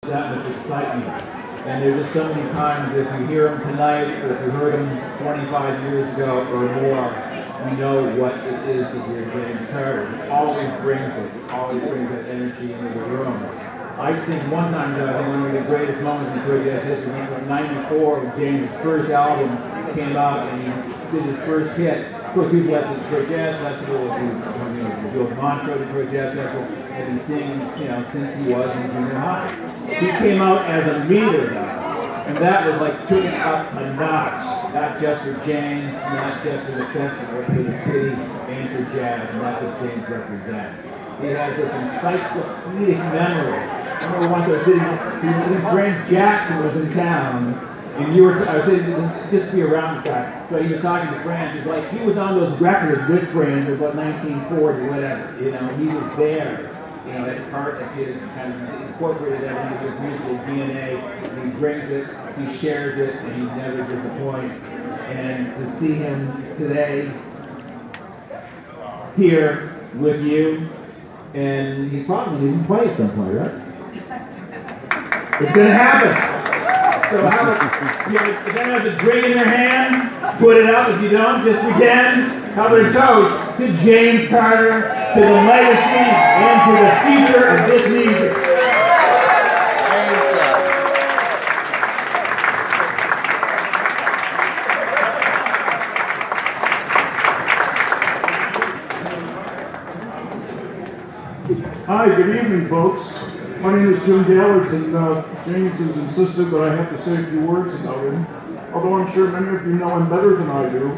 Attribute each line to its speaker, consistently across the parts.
Speaker 1: that much excitement. And there's just so many times, if you hear him tonight, or if you heard him 25 years ago or more, you know what it is to hear James Carter. He always brings it. He always brings that energy into the room. I think one time, one of the greatest moments in Troy Jazz history, in '94, when James' first album came out and he did his first hit. Of course, people at the Troy Jazz Festival, he built Montreux, the Troy Jazz Festival, and been singing, since he was in junior high. He came out as a meter, though, and that was like took it up a notch, not just for James, not just for the festival, but for the city and for jazz, and that's what James represents. He has this encyclopedic memory. I remember once I was sitting, Grant Jackson was in town, and I was sitting, just to be around this guy, but he was talking to Franz. He's like, he was on those records with Franz about 1940, whatever, he was there. That's part of his kind of incorporated that into his musical DNA. And he brings it, he shares it, and he never disappoints. And to see him today here with you, and he's probably even play at some point, right? It's gonna happen. So if anyone has a drink in their hand, put it out. If you don't, just pretend. How about a toast to James Carter, to the legacy, and to the future of this music.
Speaker 2: Hi, good evening, folks. My name is Jim Gallert, and James has insisted that I have to say a few words about him. Although I'm sure many of you know him better than I do.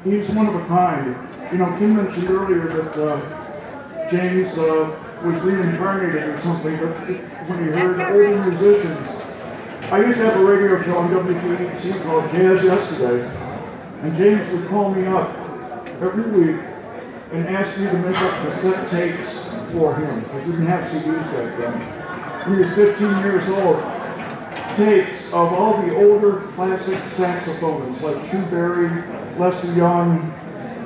Speaker 2: He's one of a kind. Kim mentioned earlier that James was reincarnated or something, but when he heard older musicians. I used to have a radio show on WKDC called Jazz Yesterday, and James would call me up every week and ask me to make up cassette tapes for him, because we didn't have CDs back then. When he was 15 years old, tapes of all the older classic saxophonists like Chu Berry, Lester Young,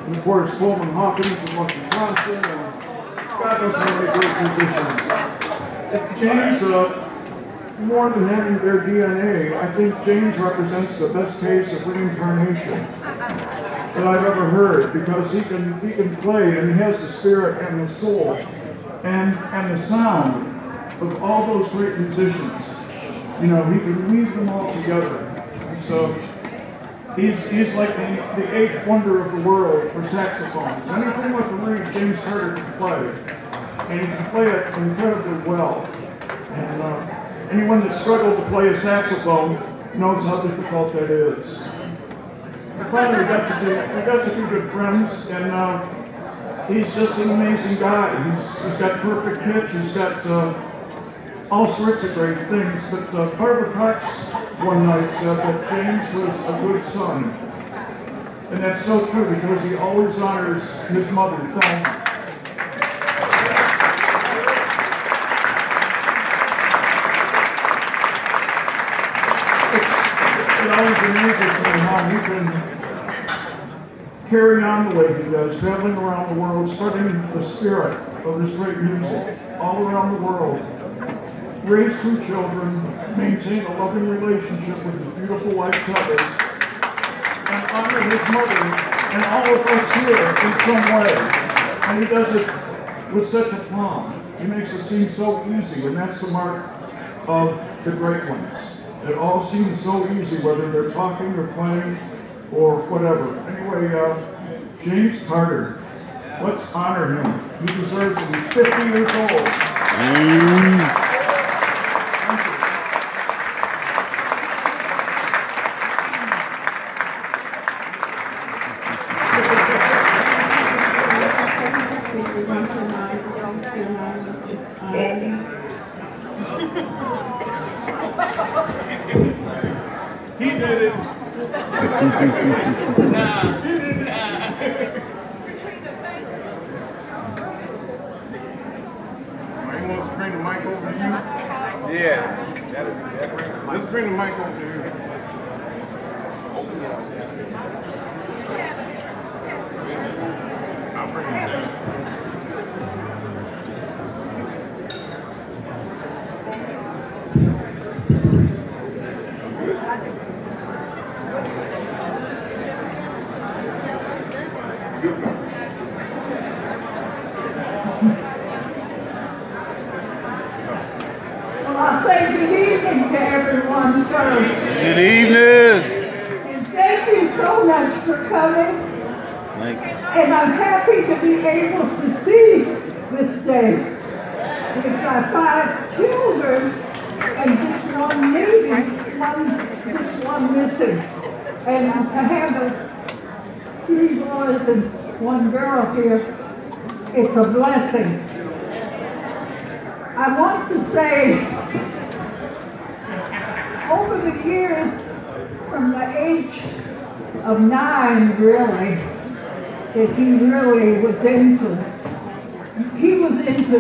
Speaker 2: and of course Coleman Hawkins and Lucky Johnson, and God knows how many great musicians. James, more than having their DNA, I think James represents the best case of reincarnation that I've ever heard, because he can play, and he has the spirit and the soul and the sound of all those great musicians. He can weave them all together. And so he's like the eighth wonder of the world for saxophones. Anything with the reed, James Carter can play, and he can play it incredibly well. And anyone that's struggled to play a saxophone knows how difficult that is. Finally, we got to be good friends, and he's just an amazing guy. He's got perfect pitch. He's got all sorts of great things. But Barbara Cox one night said that James was a good son, and that's so true because he always honors his mother. Thank you. It always amazes me how he can carry on the way he does, traveling around the world, spreading the spirit of this great music all around the world, raise two children, maintain a loving relationship with his beautiful wife, Heather, and honor his mother and all of us here in some way. And he does it with such a calm. He makes it seem so easy, and that's the mark of the great ones. It all seems so easy, whether they're talking or playing or whatever. Anyway, James Carter, let's honor him. He deserves it. He's 50 years old. He did it. Nah. He did it. Mike wants to bring the mic over to you. Yeah. Let's bring the mic over to you. I'll bring it down.
Speaker 3: Well, I'll say good evening to everyone first.
Speaker 4: Good evening.
Speaker 3: And thank you so much for coming. And I'm happy to be able to see this day with my 5 children and just one meeting, just one missing. And to have 3 boys and 1 girl here, it's a blessing. I want to say, over the years, from the age of 9 really, that he really was into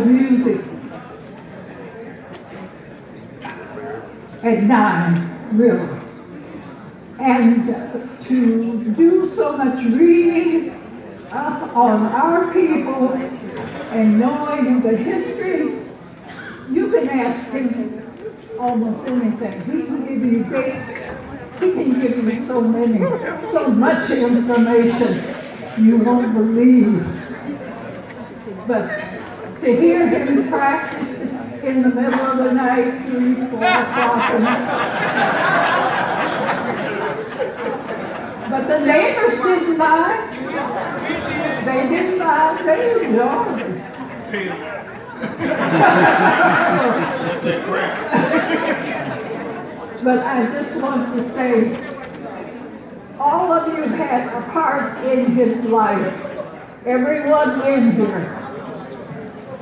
Speaker 3: music at 9, really. And to do so much reading up on our people and knowing the history, you can ask him almost anything. He can give you dates. He can give you so much information you won't believe. But to hear him practice in the middle of the night, 3, 4 o'clock in the but the neighbors didn't mind. They didn't mind. They enjoyed it. But I just want to say, all of you had a part in his life, everyone in here.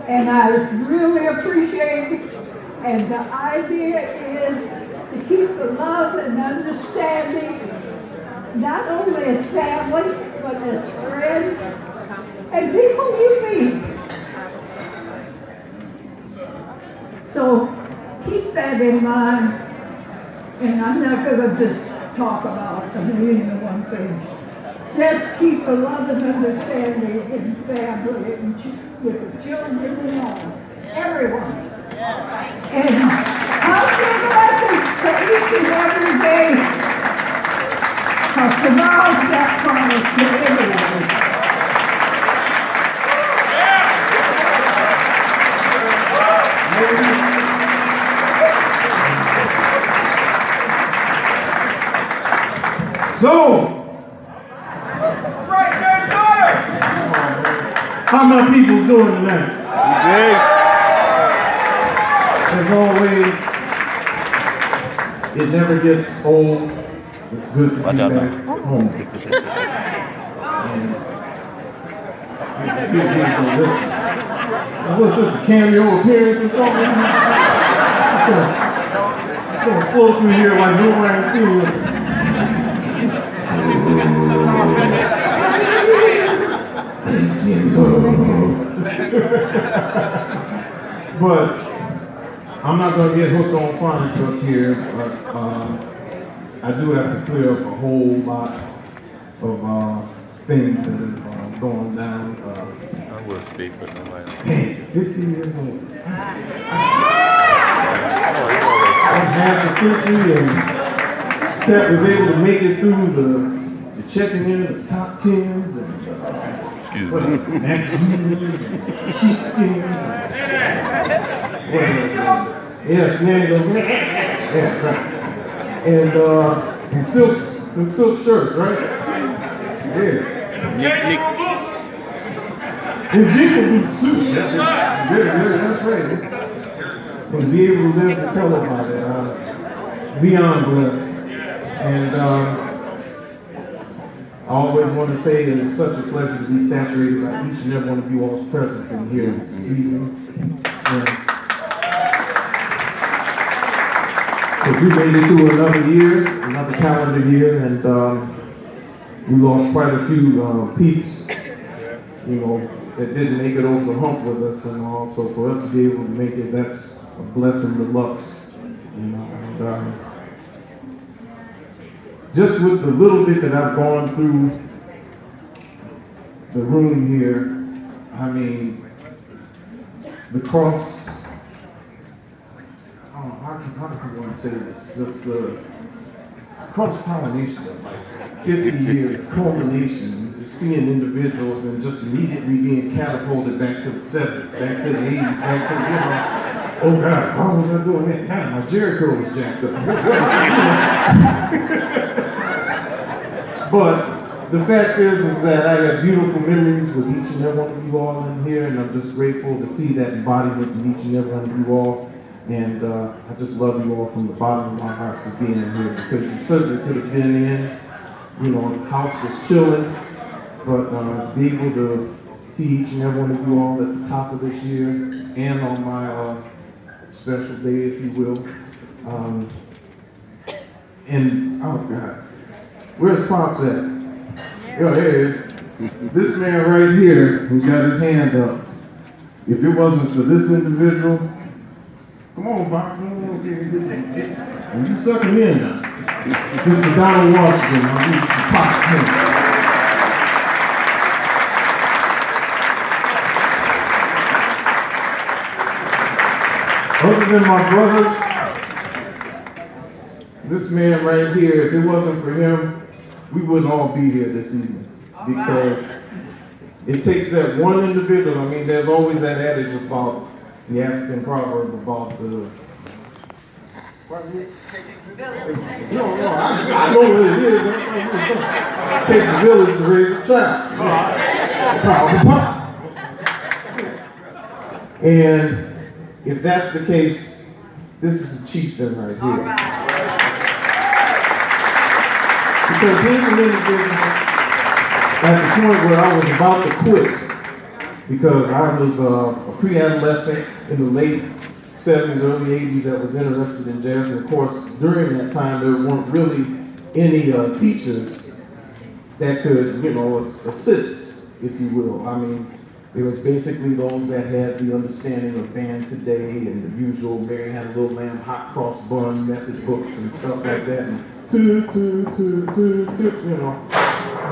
Speaker 3: And I really appreciate it. And the idea is to keep the love and understanding, not only as family, but as friends and people you meet. So keep that in mind. And I'm not going to just talk about the million and one things. Just keep the love and understanding in family and with the children and all. Everyone. And how's your blessing for each and every day? Because tomorrow's not promised to everyone.
Speaker 5: So, how many people's doing tonight? As always, it never gets old. It's good to be
Speaker 4: Watch out,
Speaker 5: back home. What's this, a cameo appearance or something? It's gonna flow through here like Boomerang Senior. But I'm not going to get hooked on phonics up here, but I do have to clear up a whole lot of things that have gone down.
Speaker 4: I will speak, but nobody.
Speaker 5: Hey, 50 years old. Half a century, and Pat was able to make it through the checking in the top 10s and
Speaker 4: Excuse me.
Speaker 5: magazines and sheepskins. Yes, yeah, right. And silk shirts, right? Yeah.
Speaker 4: Nick.
Speaker 5: And Jingle boots too. Yeah, that's right. And be able to live to tell about it. Beyond blessed. And I always want to say that it's such a pleasure to be saturated by each and every one of you all's presence in here this evening. Because we made it through another year, another calendar year, and we lost quite a few peeps, you know, that didn't make it over the hump with us and all. So for us to be able to make it, that's a blessing deluxe, you know. And, just with the little bit that I've gone through the room here, I mean, the cross how do you want to say this? This cross-pollination of like 50 years of culmination, just seeing individuals and just immediately being catapulted back to the 70s, back to the 80s, back to, oh God, why was I doing that? God, my Jericho was jacked up. But the fact is that I have beautiful memories with each and every one of you all in here, and I'm just grateful to see that embodiment in each and every one of you all. And I just love you all from the bottom of my heart for being here, because you certainly could have been in, the house was chilling, but be able to see each and every one of you all at the top of this year and on my special day, if you will. And, oh God, where's Pops at? Yo, here he is. This man right here, who's got his hand up, if it wasn't for this individual, come on, Bob. And you suck him in now. This is Donald Washington. I'll give you some pop. Other than my brothers, this man right here, if it wasn't for him, we wouldn't all be here this evening. Because it takes that one individual. I mean, there's always that adage about the African proverb about the. No, I know what it is. It takes a village to raise a child. And if that's the case, this is a chieftain right here. Because he's an individual at the point where I was about to quit, because I was a pre-adolescent in the late 70s, early 80s that was interested in jazz. And of course, during that time, there weren't really any teachers that could, assist, if you will. I mean, it was basically those that had the understanding of band today and the usual Mary Had a Little Lamb, hot cross bun method books and stuff like that. And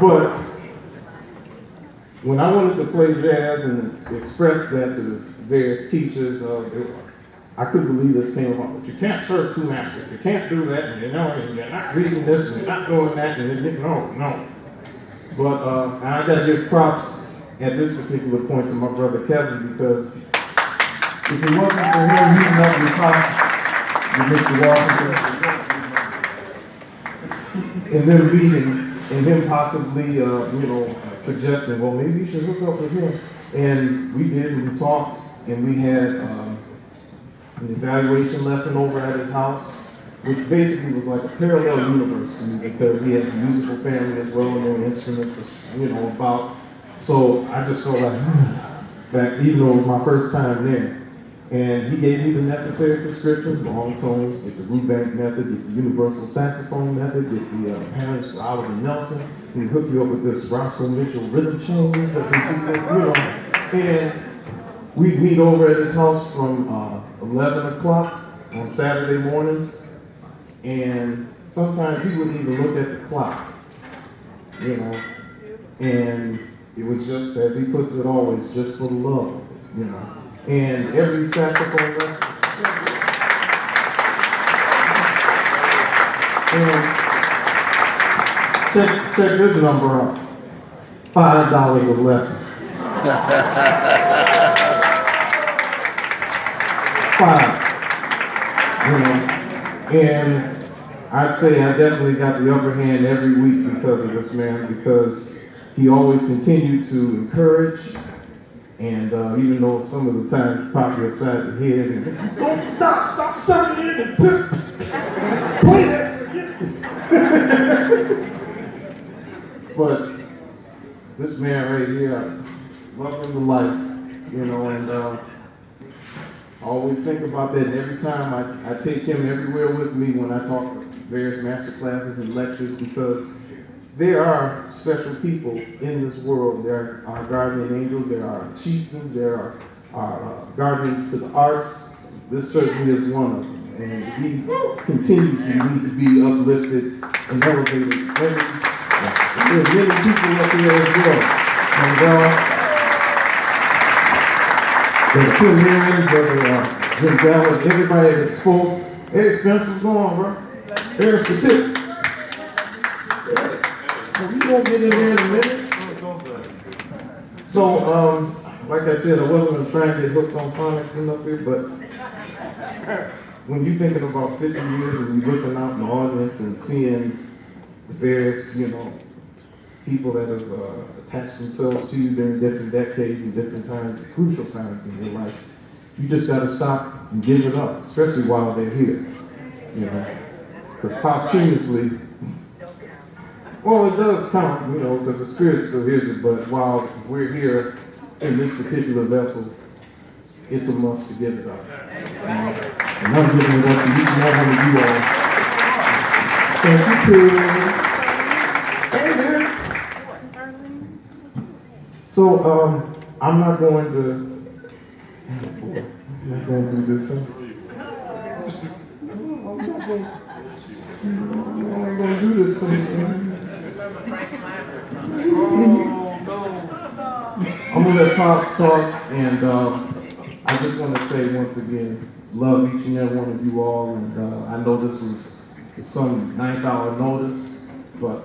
Speaker 5: But when I wanted to play jazz and express that to various teachers, I couldn't believe this came about. But you can't serve two masters. You can't do that, and and you're not reading this, and you're not doing that, and no. But I got to give props at this particular point to my brother Kevin, because if it wasn't for him, he'd not be talking with Mr. Washington, and then meeting, and him possibly, suggesting, well, maybe you should hook up with him. And we did, and we talked, and we had an evaluation lesson over at his house, which basically was like a parallel universe to me, because he has a musical family as well, and there instruments, about. So I just felt like, that even though it was my first time there. And he gave me the necessary prescriptions, long tones, get the Rubank method, get the universal saxophone method, get the Harris, Oliver Nelson. He hooked you up with this Roscoe Mitchell rhythm changes that we do, And we'd meet over at his house from 11 o'clock on Saturday mornings. And sometimes he wouldn't even look at the clock, And it was just, as he puts it always, just for the love, And every saxophone lesson. And check this number out. $5 a lesson. $5. And I'd say I definitely got the upper hand every week because of this man, because he always continued to encourage. And even though some of the time he popped you upside the head and don't stop sucking it and play that. But this man right here, I love him to life, and I always think about that. And every time I take him everywhere with me when I talk various master classes and lectures, because there are special people in this world. There are guardian angels, there are chieftains, there are guardians to the arts. This certainly is one of them. And he continues to need to be uplifted and elevated. There are many people up here as well. And Brother Kim Marion, Brother Jim Ballard, everybody that spoke. Eric Spencer's going, bro. Eric's the tip. We gonna get in there in a minute. So, like I said, I wasn't trying to get hooked on phonics and up here, but when you're thinking about 50 years and you're looking out in the audience and seeing the various, people that have attached themselves to you during different decades and different times, crucial times in your life, you just got to stop and give it up, especially while they're here, because posthumously, well, it does count, because the Spirit still hears it, but while we're here in this particular vessel, it's a must to give it up. And I'm giving it up to each and every one of you all. Thank you, too. Hey, man. So, I'm not going to do this. I'm not going to do this thing. I'm going to let Pops talk, and I just want to say once again, love each and every one of you all, and I know this was some 9th hour notice, but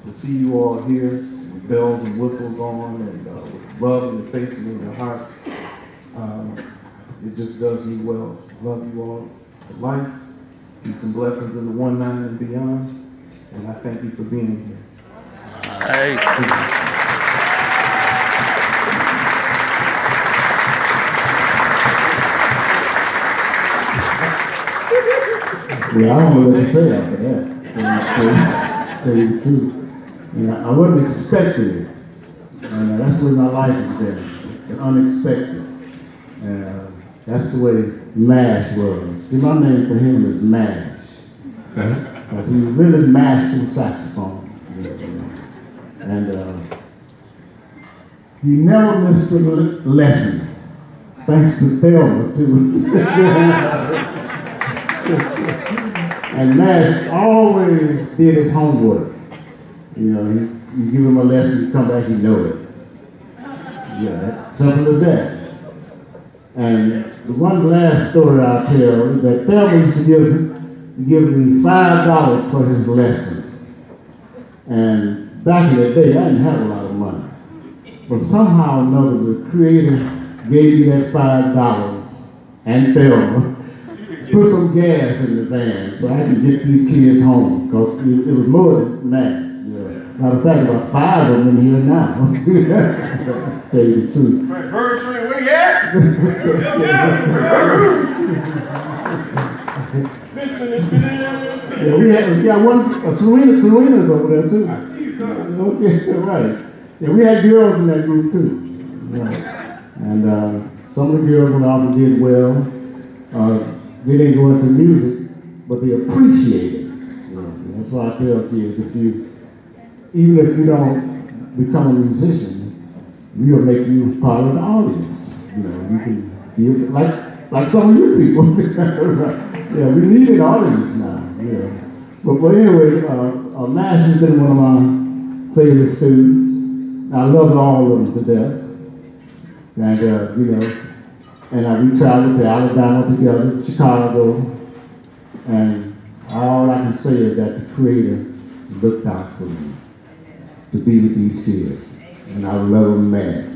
Speaker 5: to see you all here, with bells and whistles on, and with love in your faces and your hearts, it just does me well. Love you all to life. Peace and blessings in the 1-9 and beyond, and I thank you for being here.
Speaker 4: Hey.
Speaker 6: Yeah, I don't know what to say after that. Tell you the truth. I wasn't expecting it. And that's the way my life has been. Unexpected. That's the way MASH was. See, my name for him is MASH. Because he really mashed the saxophone. And he never missed a lesson. Thanks to Thelma, too. And Nash always did his homework. You give him a lesson, you come back, he know it. Yeah, simple as that. And the one last story I'll tell is that Thelma used to give me $5 for his lesson. And back in the day, I didn't have a lot of money. But somehow or another, the Creator gave me that $5 and Thelma. Put some gas in the van so I can get these kids home, because it was more than MASH. Matter of fact, about 5 of them here now. Tell you the truth.
Speaker 5: Bird Tree, where you at?
Speaker 6: Yeah, we got one, Serena's over there too.
Speaker 5: I see you coming.
Speaker 6: Okay, right. Yeah, we had girls in that group too. Right. And some of the girls went off and did well. They didn't go into music, but they appreciate it. That's why I tell kids, even if you don't become a musician, we'll make you part of the audience. You can be like some of you people. Yeah, we need an audience now. Yeah. But anyway, MASH has been one of my favorite students. I love all of them to death. And and we traveled to Alabama together, Chicago, and all I can say is that the Creator looked out for me to be with these kids, and I love them mad.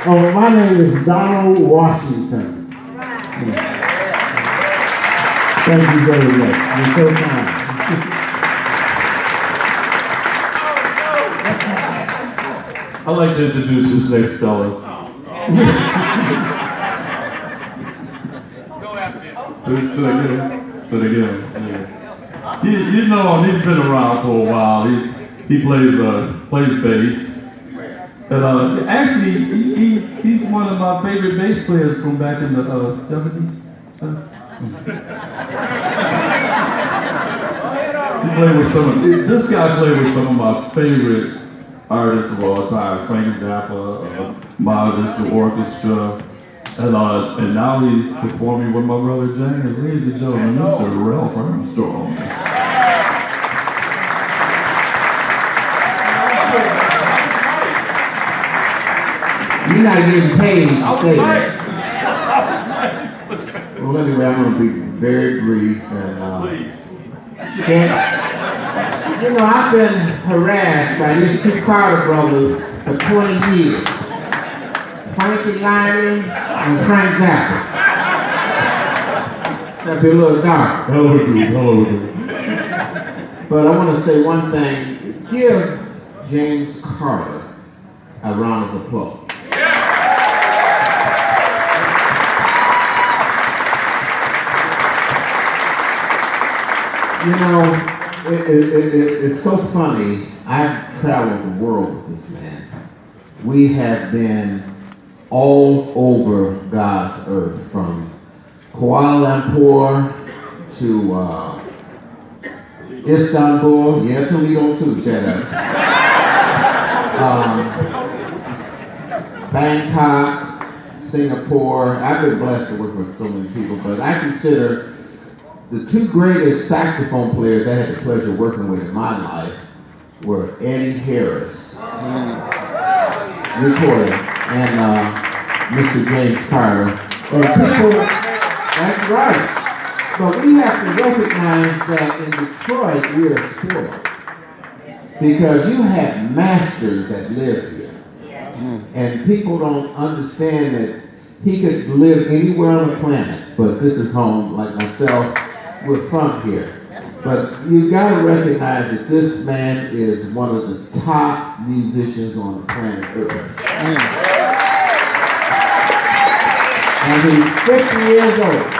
Speaker 6: Oh, my name is Donald Washington. Yeah. Thank you very much. You're so kind.
Speaker 7: I'd like to introduce this next fellow. So again. Yeah. He's been around for a while. He plays bass. And actually, he's one of my favorite bass players from back in the 70s. This guy played with some of my favorite artists of all time, Frank Zappa, Marvis, the orchestra, and now he's performing with my brother James. Ladies and gentlemen, Mr. Ralph Armstrong.
Speaker 6: you're not getting paid to say that. Well, anyway, I'm going to be very brief and you know, I've been harassed by these two Carter brothers for 20 years. Frankie Lyman and Frank Zappa. Except be a little dark.
Speaker 7: Hello, dude.
Speaker 6: But I want to say one thing. Give James Carter a round of applause. You know, it's so funny. I've traveled the world with this man. We have been all over God's earth, from Kuala Lumpur to Istanbul, yeah, Toledo too, shut up. Bangkok, Singapore. I've been blessed to work with so many people, but I consider the two greatest saxophone players I had the pleasure of working with in my life were Eddie Harris, recorder, and Mr. James Carter. And people, that's right. But we have to recognize that in Detroit, we are spoiled. Because you have masters that live here. And people don't understand that he could live anywhere on the planet, but this is home, like myself, we're from here. But you gotta recognize that this man is one of the top musicians on the planet Earth. And he's 50 years old.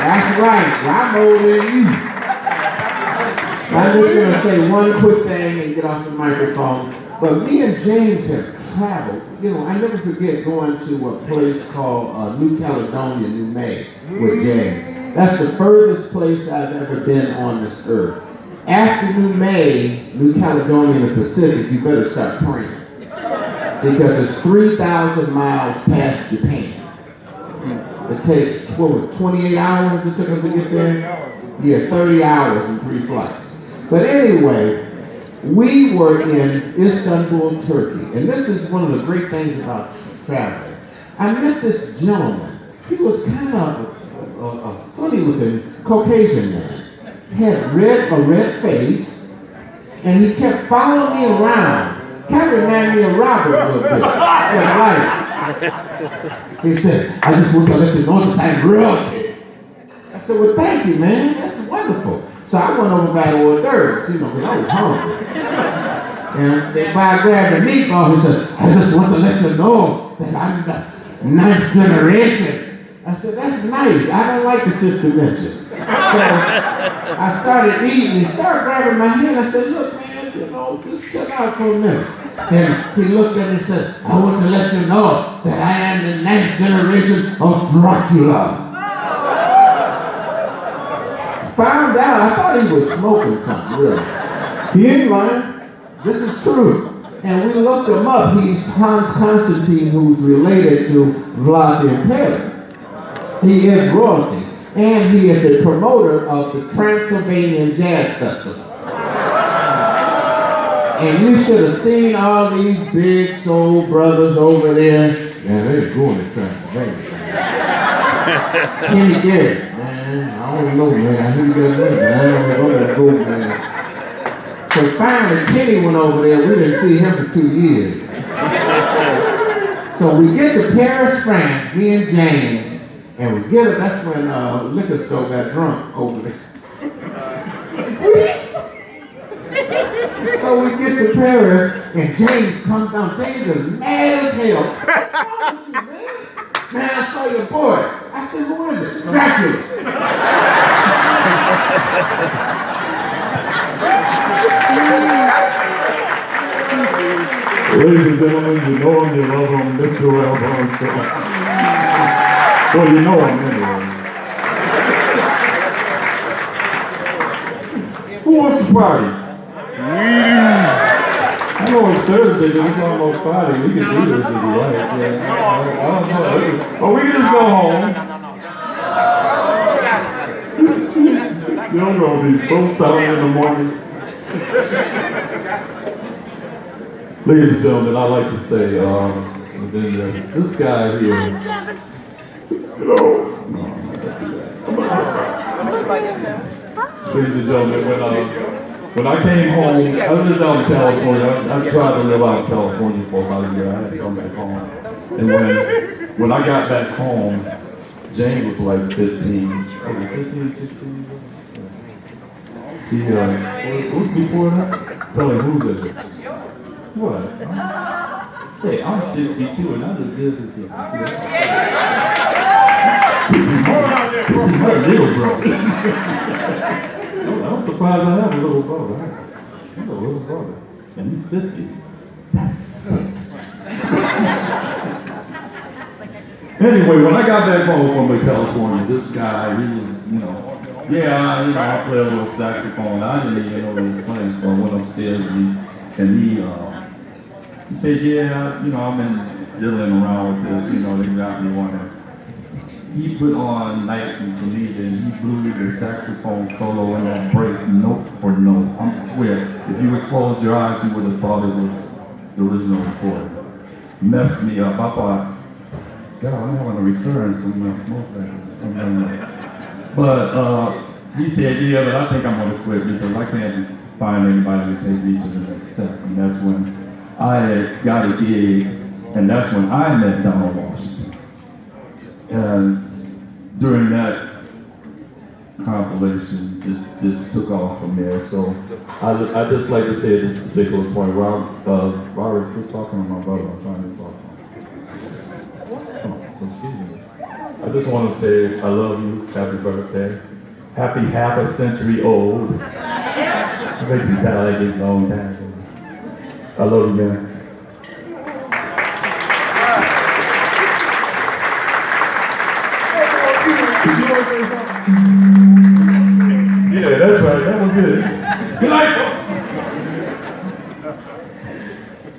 Speaker 6: That's right, well, I'm older than you. I'm just gonna say one quick thing and get off the microphone. But me and James have traveled. You know, I never forget going to a place called New Caledonia, New May, with James. That's the furthest place I've ever been on this earth. After New May, New Caledonia in the Pacific, you better start praying. Because it's 3,000 miles past Japan. It takes, 28 hours it took us to get there? Yeah, 30 hours and 3 flights. But anyway, we were in Istanbul, Turkey. And this is one of the great things about traveling. I met this gentleman. He was kind of a funny-looking Caucasian man. Had a red face, and he kept following me around. Kind of reminded me of Robert a little bit. He said, I just want to let you know that I'm royalty. I said, well, thank you, man. That's wonderful. So I went over by the hors d'oeuvres, you know, because I was hungry. And by grabbing a meatball, he said, I just want to let you know that I'm the 9th generation. I said, that's nice. I don't like the 5th dimension. So I started eating. He started grabbing my hand. I said, look, man, you know, just chill out for a minute. And he looked at me and said, I want to let you know that I am the 9th generation of Dracula. Found out, I thought he was smoking something, really. He ain't lying. This is true. And we looked him up. He's Hans Constantine, who's related to Vlad the Impaler. He is royalty. And he is a promoter of the Transylvanian Jazz Festival. And you should have seen all these big soul brothers over there. Yeah, they're going to Transylvania. Kenny Garrett, man, I don't know, man. I hear you guys know, but I don't know go, man. So finally, Kenny went over there. We didn't see him for 2 years. So we get to Paris, France, me and James, and we get it. That's when liquor store got drunk over there. So we get to Paris, and James comes down. James is mad as hell. What's wrong with you, man? Man, I saw your boy. I said, who is it? Dracula.
Speaker 7: Ladies and gentlemen, you know him, you love him, Mr. Ralph Armstrong. Well, you know him anyway. Who wants to party? I know it's Thursday, but it's almost Friday. We can do this if you like. Yeah. I don't know. Or we can just go home. You're going to be so sound in the morning. Ladies and gentlemen, I'd like to say, within this guy here. Hello. Ladies and gentlemen, when I came home, I lived out in California. I tried to live out in California for about a year. I had to come back home. And when I got back home, James was like 15, 16 years old. He, who's before that? Tell him who's this? What? Hey, I'm 62 and I look good at 62. This is my little brother. I'm surprised I have a little brother. I have a little brother. And he's 50. That's sick. Anyway, when I got back home from California, this guy, he was, I play a little saxophone. I didn't even know he was playing, so I went upstairs and he said, I've been diddling around with this, they got me wanting. He put on Night and Talita and he blew the saxophone solo in that break, note for note. I swear, if you would close your eyes, you would have thought it was the original recording. Messed me up. I thought, God, I'm having a recurrence in my smoke that. But he said, but I think I'm going to quit because I can't find anybody to take me to the next step. And that's when I got a gig, and that's when I met Donald Washington. And during that compilation, it just took off from there. So I just like to say at this particular point, Robert, quit talking to my brother. I'm trying to talk to him. I just want to say I love you. Happy birthday. Happy half a century old. It makes me sound like it's a long time. I love you, man.
Speaker 2: Did you want to say something?
Speaker 7: Yeah, that's right. That was it. Good night, folks.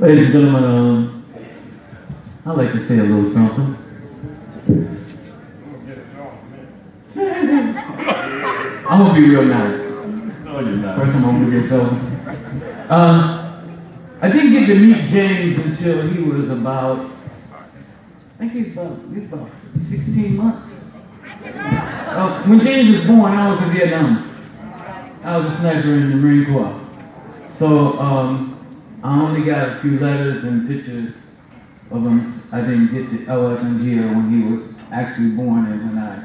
Speaker 8: Ladies and gentlemen, I'd like to say a little something. I'm gonna be real nice.
Speaker 7: No, you're not.
Speaker 8: First, I'm gonna be yourself. I didn't get to meet James until he was about, I think he's about 16 months. When James was born, I was in Vietnam. I was a sniper in the Marine Corps. So I only got a few letters and pictures of him. I wasn't here when he was actually born, and when I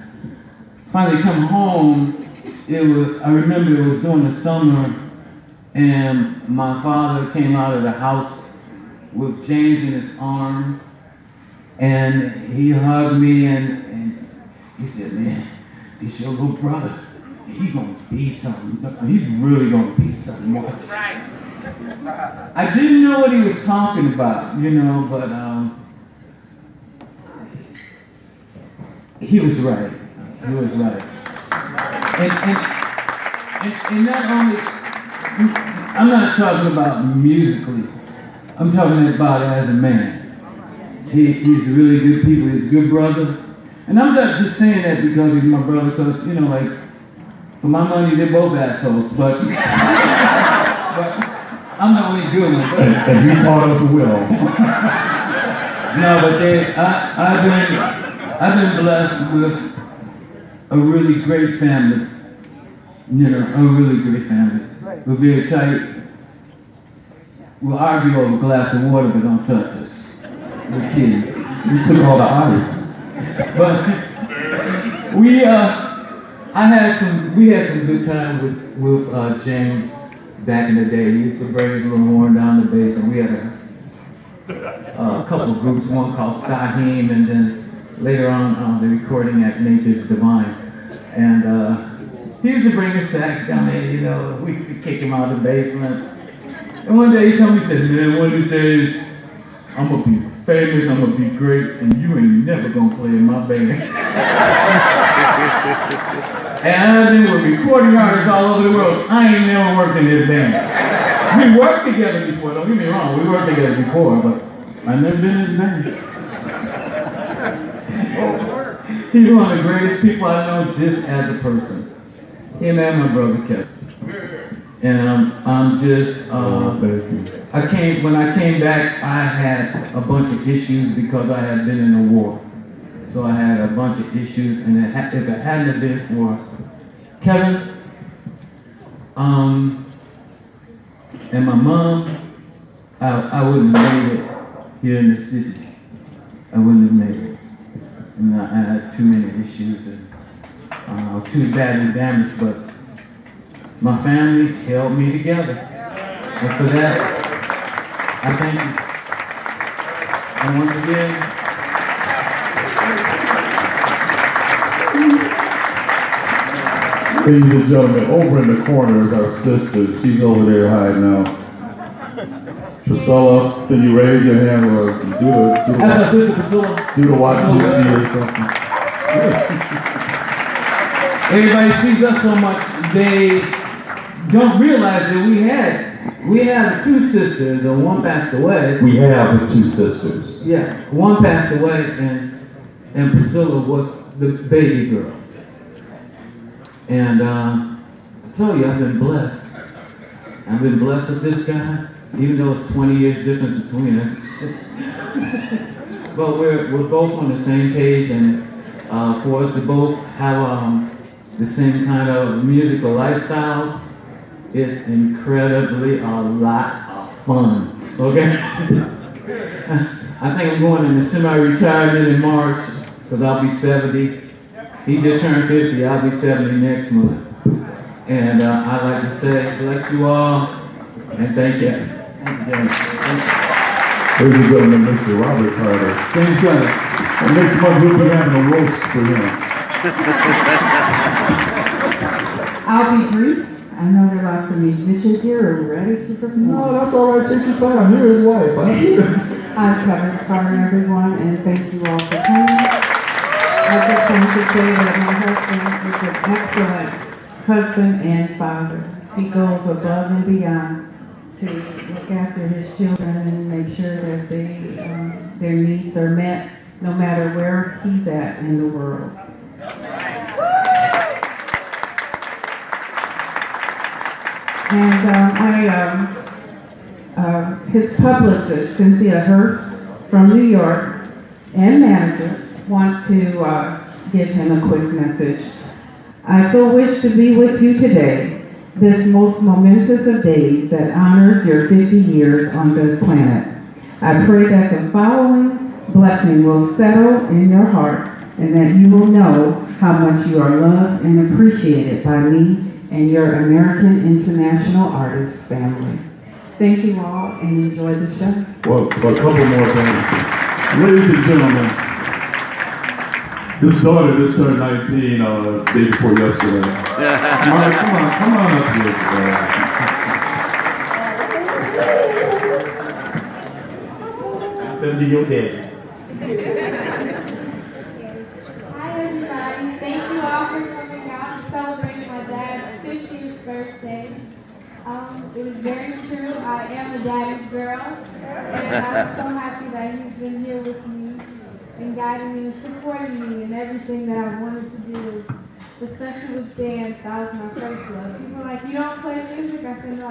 Speaker 8: finally come home, I remember it was during the summer, and my father came out of the house with James in his arm, and he hugged me, and he said, man, this your little brother. He's gonna be something. He's really gonna be something. Right. I didn't know what he was talking about, but he was right. He was right. And not only, I'm not talking about musically. I'm talking about as a man. He's really good people. He's a good brother. And I'm not just saying that because he's my brother, because, for my money, they're both assholes, but I'm the only good one.
Speaker 7: And you taught us well.
Speaker 8: No, but I've been blessed with a really great family. A really great family. We're very tight. We'll argue over a glass of water, but don't touch us. We're kidding.
Speaker 7: You took all the ice.
Speaker 8: But we had some good time with James back in the day. He used to bring his little horn down the bass, and we had a couple of groups, one called Sahim, and then later on the recording at Nature's Divine. And he used to bring his sax down there, we could kick him out of the basement. And one day he told me, he said, man, one of these days, I'm gonna be famous, I'm gonna be great, and you ain't never gonna play in my band. And I've been with recording artists all over the world. I ain't never worked in his band. We worked together before, don't get me wrong, we worked together before, but I've never been in his band. He's one of the greatest people I know just as a person. Him and my brother Kevin. And I'm just,
Speaker 7: Thank you.
Speaker 8: when I came back, I had a bunch of issues because I had been in a war. So I had a bunch of issues, and if it hadn't have been for Kevin, and my mom, I wouldn't have made it here in the city. I wouldn't have made it. And I had too many issues, and I was too badly damaged, but my family held me together. And for that, I thank you. And once again,
Speaker 7: Ladies and gentlemen, over in the corner is our sister. She's over there hiding out. Priscilla, can you raise your hand or do
Speaker 8: that's our sister Priscilla.
Speaker 7: the Watusi or something?
Speaker 8: Everybody sees us so much, they don't realize that we had two sisters, and one passed away.
Speaker 7: We have two sisters.
Speaker 8: Yeah, one passed away, and Priscilla was the baby girl. And I tell you, I've been blessed. I've been blessed with this guy, even though it's 20 years difference between us. But we're both on the same page, and for us to both have the same kind of musical lifestyles, it's incredibly a lot of fun. Okay? I think I'm going into semi-retirement in March, because I'll be 70. He just turned 50, I'll be 70 next month. And I'd like to say, bless you all, and thank you. Thank you, James.
Speaker 7: Ladies and gentlemen, Mr. Robert Carter.
Speaker 8: James Carter.
Speaker 7: And next month we'll be having a roast for him.
Speaker 9: I'll be brief. I know there are some musicians here who are ready to perform.
Speaker 7: No, that's all right. Take your time. You're his wife.
Speaker 9: I'm Thomas Carter, everyone, and thank you all for coming. I just want to say that my husband is an excellent husband and father. He goes above and beyond to look after his children and make sure that their needs are met, no matter where he's at in the world. And his publicist, Cynthia Hurst from New York, and manager, wants to give him a quick message. I so wish to be with you today, this most momentous of days that honors your 50 years on the planet. I pray that the following blessing will settle in your heart and that you will know how much you are loved and appreciated by me and your American International Artists family. Thank you all and enjoy the show.
Speaker 7: Well, a couple more things. Ladies and gentlemen, this daughter just turned 19 day before yesterday. Mara, come on up here.
Speaker 5: Send to your daddy.
Speaker 10: Hi everybody, thank you all for coming out and celebrating my dad's 50th birthday. It was very true, I am a daddy's girl, and I'm so happy that he's been here with me and guiding me and supporting me in everything that I wanted to do, especially with dance. That was my first love. People are like, you don't play music? I said, no, I